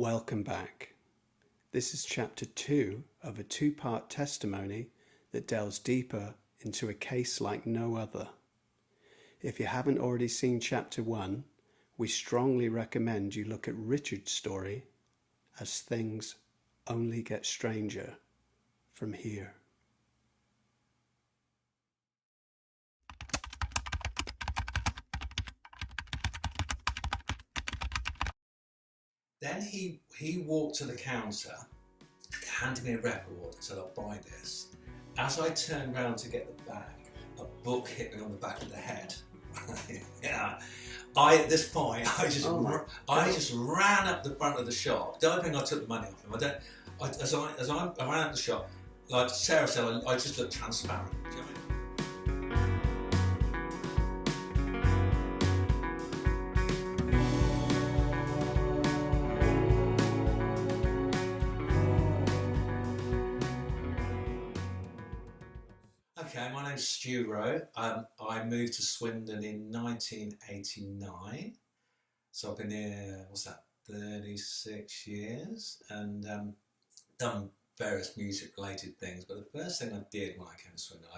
Welcome back. This is chapter 2 of a two-part testimony that delves deeper into a case like no other. If you haven't already seen chapter 1, we strongly recommend you look at Richard's story, as things only get stranger from here. Then he walked to the counter, handed me a record and said, "I'll buy this." As I turned round to get the bag, a book hit me on the back of the head. Yeah. At this point, I just ran up the front of the shop. Don't think I took the money off him. As I ran up the shop, like Sarah said, I just looked transparent. Do you know what I mean? Okay, my name's Stu Rowe. I moved to Swindon in 1989. So I've been here, 36 years, and done various music-related things. But the first thing I did when I came to Swindon,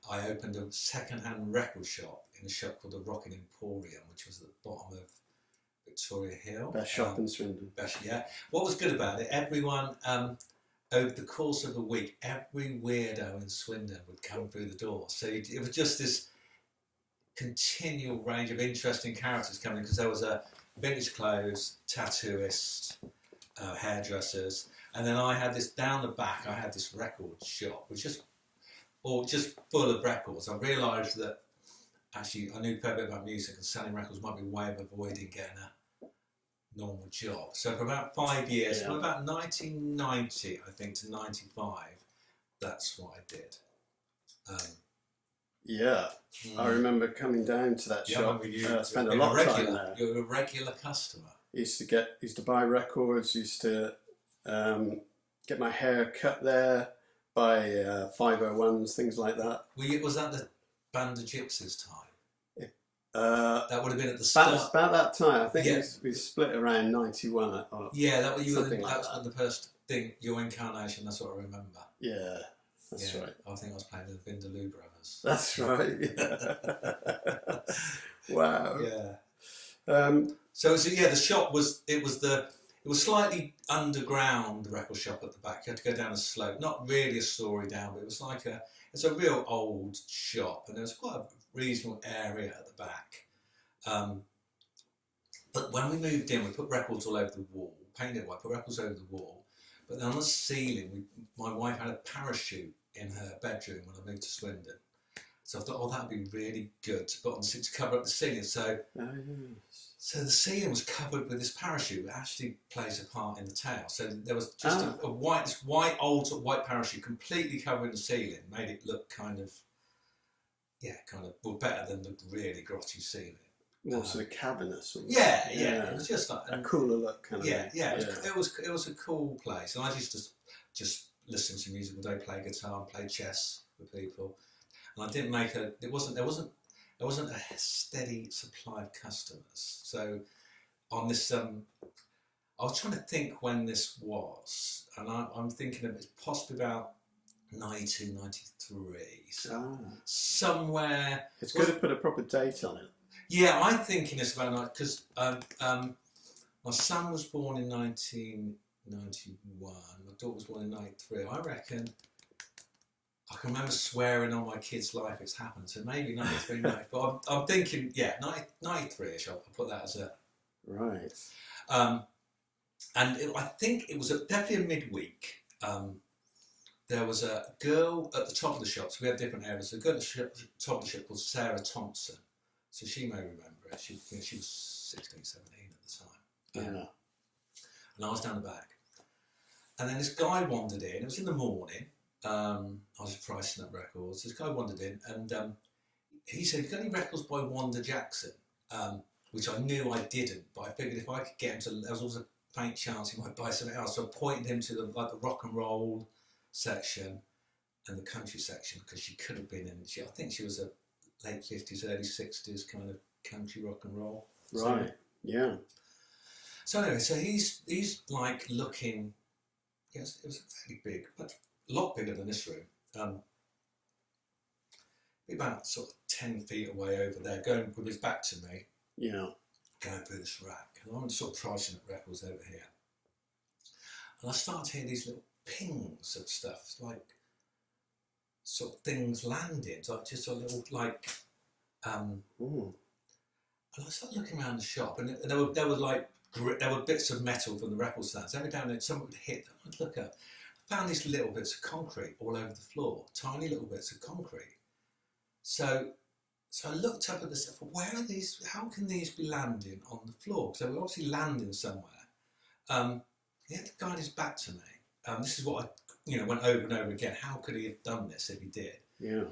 I opened a second-hand record shop in a shop called the Rockin' Emporium, which was at the bottom of Victoria Hill. Best shop in Swindon. Yeah. What was good about it, everyone... over the course of a week, every weirdo in Swindon would come through the door. So it was just this continual range of interesting characters coming, because there was a vintage clothes, tattooist, hairdressers, and then I had this, down the back, I had this record shop, which just full of records. I realised that actually I knew a fair bit about music, and selling records might be a way of avoiding getting a normal job. So for about 5 years, from about 1990, I think, to 95, that's what I did. I remember coming down to that shop. I spent a lot of time there. You were a regular customer. Used to buy records. Used to get my hair cut there, buy 501s, things like that. Was that the Band of Gypsies time? That would have been at the start. About that time. I think we split around 91. That was the first thing, your incarnation. That's what I remember. Yeah, that's right. I think I was playing with the Vindaloo Brothers. That's right. Wow. Yeah. So the shop was slightly underground. The record shop at the back. You had to go down a slope, not really a story down, but it was like it's a real old shop, and there was quite a reasonable area at the back. But when we moved in, we put records all over the wall, painted white, put records over the wall. But then on the ceiling, my wife had a parachute in her bedroom when I moved to Swindon. So I thought, that would be really good to put on to cover up the ceiling. So, so the ceiling was covered with this parachute. It actually plays a part in the tale. So there was just this old white parachute completely covering the ceiling, made it look kind of better than the really grotty ceiling. More sort of cavernous. Yeah. It was just like a cooler look, kind of. It was a cool place, and I used to just listen to music all day, play guitar, and play chess with people. And I didn't make there wasn't a steady supply of customers. So on this, I was trying to think when this was, and I'm thinking of it's possibly about 92, 93. So somewhere. It's good to put a proper date on it. Yeah, I'm thinking it's about because my son was born in 1991. My daughter was born in 93. I reckon I can remember swearing on my kid's life it's happened. So maybe 93, 90. But I'm thinking, 93ish. I'll put that as a right. I think it was definitely a midweek. There was a girl at the top of the shop. So we had different areas. A girl at the top of the shop called Sarah Thompson. So she may remember it. She was 16, 17 at the time. And I was down the back. And then this guy wandered in. It was in the morning. I was pricing up records. This guy wandered in, and he said, "You got any records by Wanda Jackson?" Which I knew I didn't, but I figured if I could get him to, there was always a faint chance he might buy something else. So I pointed him to the rock and roll section and the country section, because she could have been in. I think she was a late 50s, early 60s kind of country rock and roll. Right. So, yeah. So anyway, so he's like looking. Yes, it was fairly big, but a lot bigger than this room. About sort of 10 feet away over there, going with his back to me. Yeah. Going through this rack, and I'm sort of pricing up records over here, and I start to hear these little pings of stuff, like sort of things landing, like just a little like. And I started looking around the shop, and there were bits of metal from the record stands. Every now and then, something would hit them. I'd look up. I found these little bits of concrete all over the floor, tiny little bits of concrete. So I looked up at this. Where are these? How can these be landing on the floor? So we're obviously landing somewhere. He had to guide his back to me. This is what I, went over and over again. How could he have done this if he did? Yeah.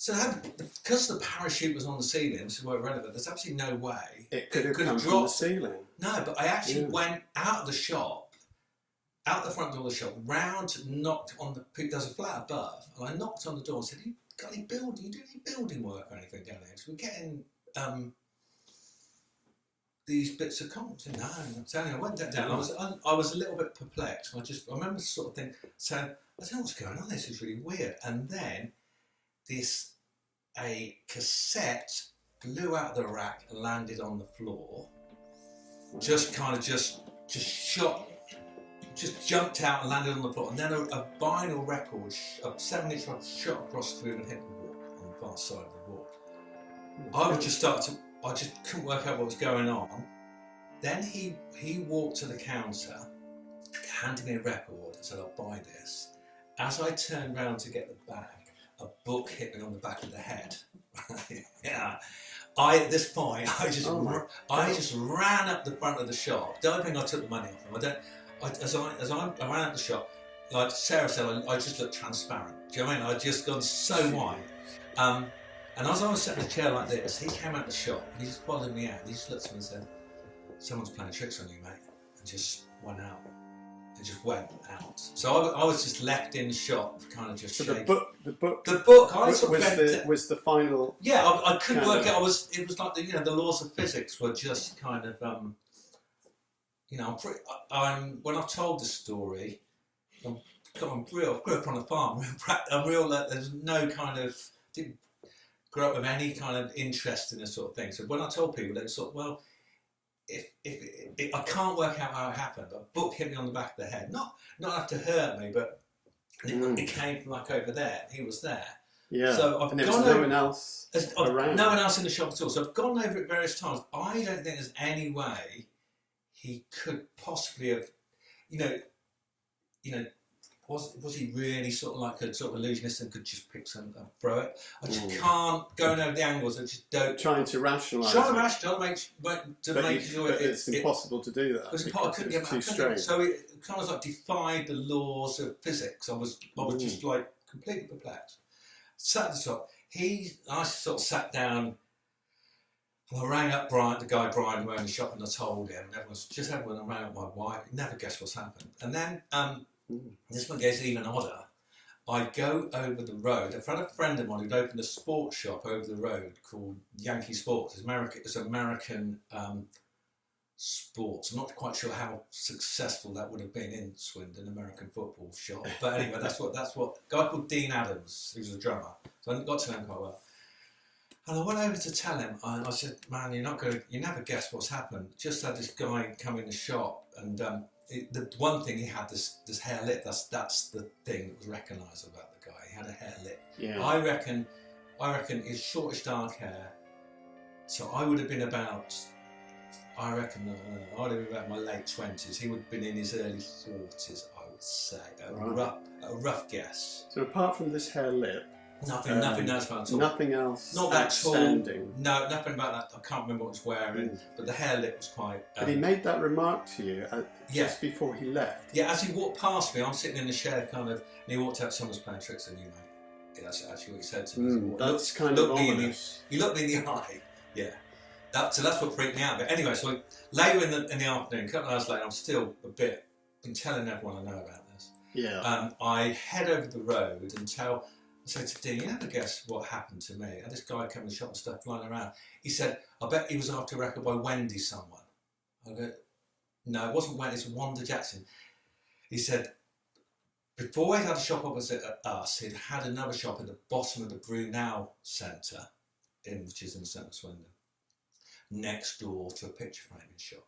Because the parachute was on the ceiling, this is where relevant. There's absolutely no way it could have come from the ceiling. No, but I actually went out of the shop, out the front door of the shop, round, knocked on the. There's a flat above, and I knocked on the door and said, "You got any building? You do any building work or anything down there? Because we're getting these bits of concrete." No, so anyway, I went down. I was a little bit perplexed. I remember the sort of thing saying, "I don't know what's going on. This is really weird." And then a cassette flew out of the rack and landed on the floor. Just jumped out and landed on the floor, and then a vinyl record, a 7-inch record, shot across the room and hit the wall on the far side of the wall. I just couldn't work out what was going on. Then he walked to the counter, handed me a record and said, "I'll buy this." As I turned round to get the bag, a book hit me on the back of the head. Yeah. At this point, I just ran up the front of the shop. Don't think I took the money off him. As I ran up the shop, like Sarah said, I just looked transparent. Do you know what I mean? I'd just gone so white. And as I was sitting in a chair like this, he came out the shop and he just followed me out. He just looked at me and said, "Someone's playing tricks on you, mate," and just went out. It just went out. So I was just left in the shop, kind of just. So shaking. The book. Was the final. Yeah, I couldn't work out. It was like the laws of physics were just kind of when I've told the story, I grew up on a farm. I'm real. There's no kind of didn't grow up with any kind of interest in this sort of thing. So when I told people, they thought, well. If I can't work out how it happened, but a book hit me on the back of the head. Not enough to hurt me, but it came from like over there. He was there. Yeah. So I've gone over. No one else around. No one else in the shop at all. So I've gone over it various times. I don't think there's any way he could possibly have, was he really sort of like a sort of illusionist and could just pick something and throw it? I just can't go over the angles. I just don't. Trying to rationalise. Make sure it's impossible to do that. It's too strange. So it kind of like defied the laws of physics. I was just like completely perplexed. Sat at the top. I sort of sat down. And I rang up the guy Brian who owned the shop, and I told him. And everyone I rang up my wife. Never guessed what's happened. And then. This one gets even odder. I go over the road. I've had a friend of mine who'd opened a sports shop over the road called Yankee Sports. It's American sports. I'm not quite sure how successful that would have been in Swindon, American football shop. But anyway, that's what a guy called Dean Adams, who's a drummer. So I got to know him quite well. And I went over to tell him, and I said, "Man, you never guess what's happened. Just had this guy come in the shop, and the one thing he had this hair lip. That's the thing that was recognisable about the guy. He had a hair lip. Yeah. I reckon his shortish dark hair. So I would have been about. I would have been about my late 20s. He would have been in his early 40s. I would say a rough guess. So apart from this hair lip. Nothing else about it. Nothing else. Not that outstanding. Tall. No, nothing about that. I can't remember what he was wearing, but the hair lip was quite. But he made that remark to you just before he left. Yeah, as he walked past me, I'm sitting in the chair, kind of, and he walked out. "Someone's playing tricks on you, mate." Yeah, that's actually what he said to me. That's kind of ominous. He looked me in the eye. Yeah. So that's what freaked me out. But anyway, so later in the afternoon, a couple of hours later, I'm still been telling everyone I know about this. Yeah. I head over the road and tell. said to Dean, you never guess what happened to me. I had this guy come in the shop and stuff flying around. He said, I bet he was after a record by Wendy someone. I go, no, it wasn't Wendy, it's Wanda Jackson. He said, before he had a shop opposite us, he'd had another shop at the bottom of the Brunel Centre, which is in the centre of Swindon, next door to a picture framing shop.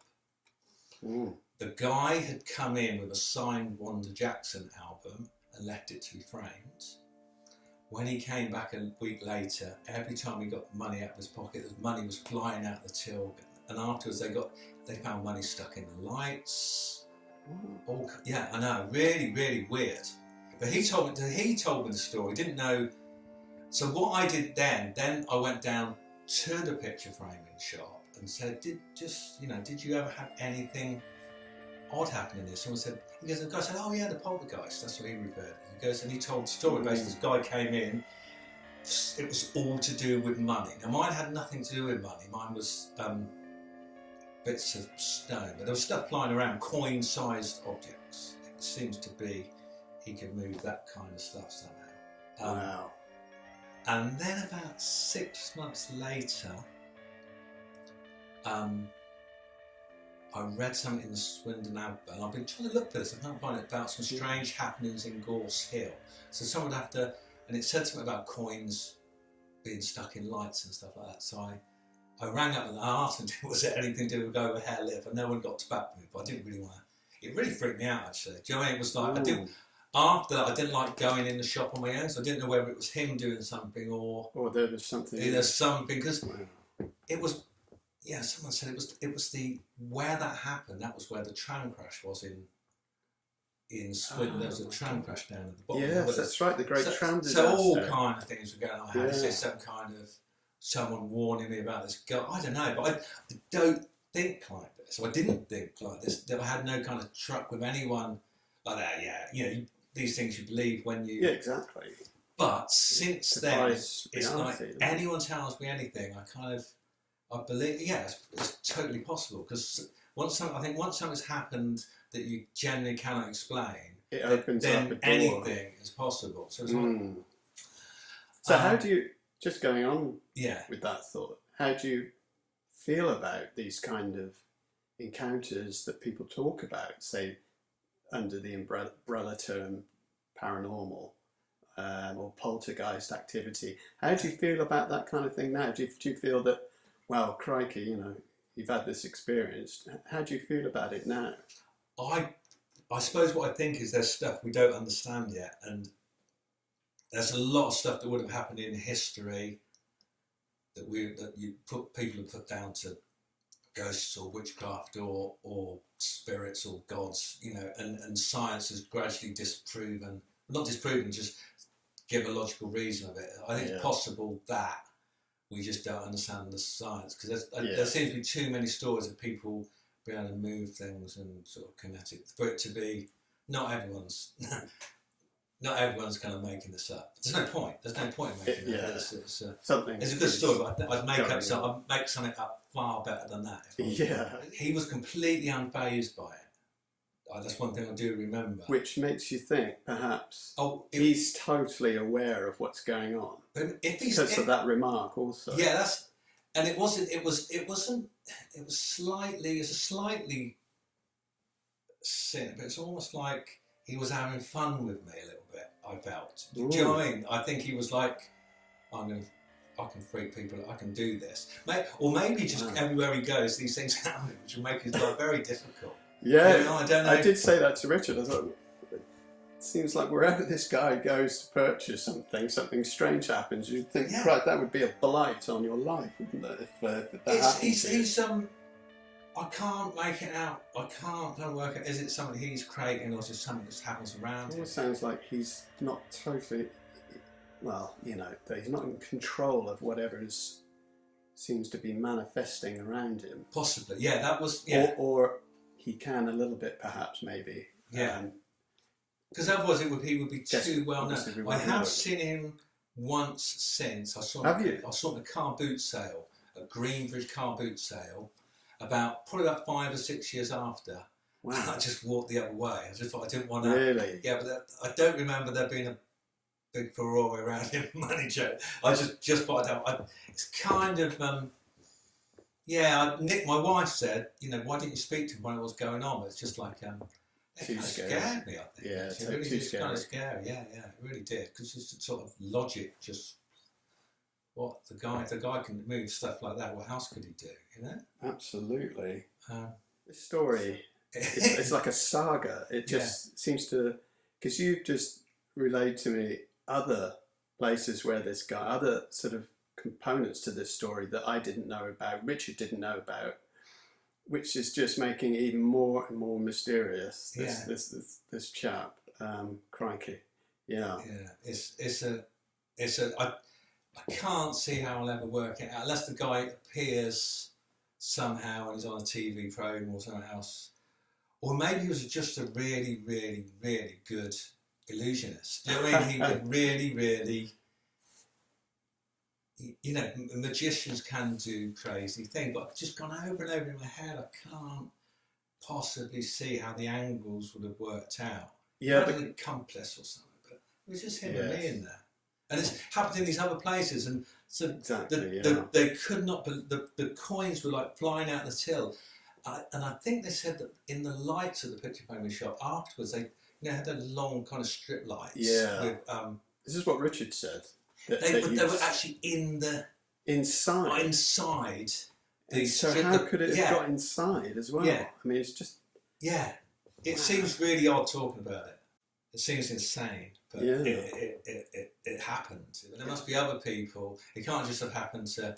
Mm. The guy had come in with a signed Wanda Jackson album and left it to be framed. When he came back a week later, every time he got money out of his pocket, the money was flying out the till. And afterwards, they found money stuck in the lights. All, yeah, I know, really, really weird. But he told me the story. Didn't know. So what I did then I went down to the picture framing shop and said, did you ever have anything odd happen in this? Someone said, the guy said, oh yeah, the Poltergeist. That's what he referred. He goes and he told the story. Basically, this guy came in. It was all to do with money. Now mine had nothing to do with money. Mine was bits of stone, but there was stuff flying around, coin-sized objects. It seems to be he could move that kind of stuff somehow. Wow. And then about 6 months later, I read something in the Swindon Advert, and I've been trying to look for this, I can't find it, about some strange happenings in Gorse Hill. So someone would have to, and it said something about coins being stuck in lights and stuff like that. So I rang up and I asked them, was there anything to do with go over Hare Live? And no one got back to me, but I didn't really want to. It really freaked me out, actually. Do you know what I mean? It was like, after that, I didn't like going in the shop on my own, so I didn't know whether it was him doing something or there was something. There's something, because it was, yeah, someone said it was where that happened, that was where the tram crash was in Swindon. There was a tram crash down at the bottom. Yes, that's right, the great tram disaster. So all kind of things were going on. I had to say some kind of, someone warning me about this girl. I don't know, but I don't think like this. So I didn't think like this. I had no kind of truck with anyone like that. Yeah, you know, these things you believe when you... Yeah, exactly. But since then, it's like anyone tells me anything, I believe, yeah, it's totally possible. Because once something's happened that you generally cannot explain, it opens then up a door. Anything is possible. So it's like, so how do you, just going on yeah, with that thought, how do you feel about these kind of encounters that people talk about, say, under the umbrella term paranormal or poltergeist activity? How do you feel about that kind of thing now? Do you feel that, well, crikey, you know, you've had this experience. How do you feel about it now? I suppose what I think is there's stuff we don't understand yet, and there's a lot of stuff that would have happened in history that people have put down to ghosts or witchcraft or spirits or gods, you know, and science has gradually not disproven, just give a logical reason of it. I think it's possible that we just don't understand the science, because there seems to be too many stories of people being able to move things and sort of kinetic, for it to be, not everyone's kind of making this up. There's no point in making it up. It's a good story, but I'd make something up far better than that. He was completely unfazed by it. That's one thing I do remember. Which makes you think, perhaps, he's totally aware of what's going on. But because of that remark, also. Yeah, it was slightly sin, but it's almost like he was having fun with me a little bit, I felt. Do you know what I mean? I think he was like, I can freak people, I can do this. Or maybe just everywhere he goes, these things happen, which will make his life very difficult. Yeah, you know, I don't know. I did say that to Richard. I thought, it seems like wherever this guy goes to purchase something strange happens. You'd think, right, that would be a blight on your life, wouldn't it? If that happened. I can't make it out. I can't work out. Is it something he's creating, or is it something that happens around him? It sounds like he's not totally. Well, you know, that he's not in control of whatever seems to be manifesting around him. Possibly, yeah. That was, yeah. Or he can a little bit, perhaps, maybe. Yeah. Because otherwise he would be too well known. I have seen him once since. I saw him at a car boot sale, a Greenbridge car boot sale, probably about 5 or 6 years after. Wow. And I just walked the other way. I just thought I didn't want to. Really? Yeah, but I don't remember there being a big furore around him, money joke. I just thought it's kind of Nick, my wife said, why didn't you speak to him when it was going on? It's just like it kind of scared me. I think it really was kind of scary. Yeah, it really did, because it's sort of logic. Just what the guy can move stuff like that. What else could he do? Absolutely. This story, it's like a saga. It just seems to, because you've just relayed to me other places where this guy, other sort of components to this story that I didn't know about, Richard didn't know about, which is just making it even more and more mysterious. This chap, crikey, I can't see how I'll ever work it out unless the guy appears somehow and he's on a TV program or something else, or maybe he was just a really, really, really good illusionist. Do you know what I mean? He would really, really. Magicians can do crazy things, but I've just gone over and over in my head. I can't possibly see how the angles would have worked out. Yeah, an accomplice or something, but it was just him and me in there. And it's happened in these other places, and so they could not. The coins were like flying out the till, and I think they said that in the lights of the picture frame shop afterwards, they had those long kind of strip lights. Yeah. With, this is what Richard said. They were actually inside. So how could it have got inside as well? Yeah. I mean, it's just. Yeah. It seems really odd talking about it. It seems insane, but it happened. And there must be other people. It can't just have happened to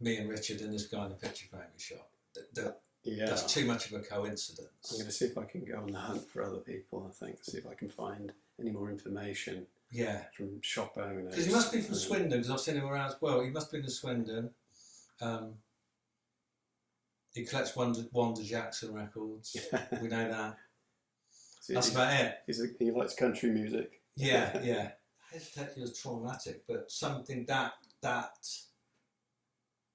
me and Richard and this guy in the picture framing shop. That's too much of a coincidence. I'm going to see if I can go on the hunt for other people, I think, see if I can find any more information. Yeah. From shop owners. Because he must be from Swindon, because I've seen him around as well. He must be in Swindon. He collects Wanda Jackson records. We know that. That's about it. He likes country music. Yeah. I hesitate it was traumatic, but something that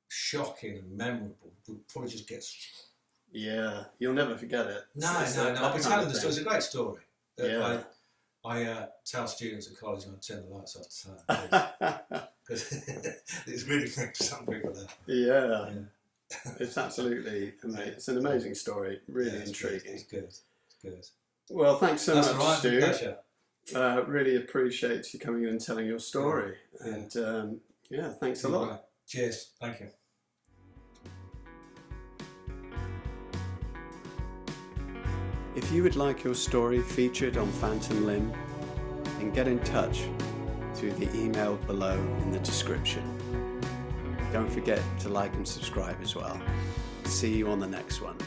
shocking and memorable would probably just get. Yeah, you'll never forget it. No. I'll be telling the story. It's a great story. I tell students at college when I turn the lights off to turn because it's really freaked some people out. Yeah. It's absolutely amazing. It's an amazing story. Really intriguing. It's good. Well, thanks so much, Stu. Pleasure. Really appreciate you coming in and telling your story. Yeah. And thanks a lot. Cheers. Thank you. If you would like your story featured on Phantom Limb, then get in touch through the email below in the description. Don't forget to like and subscribe as well. See you on the next one.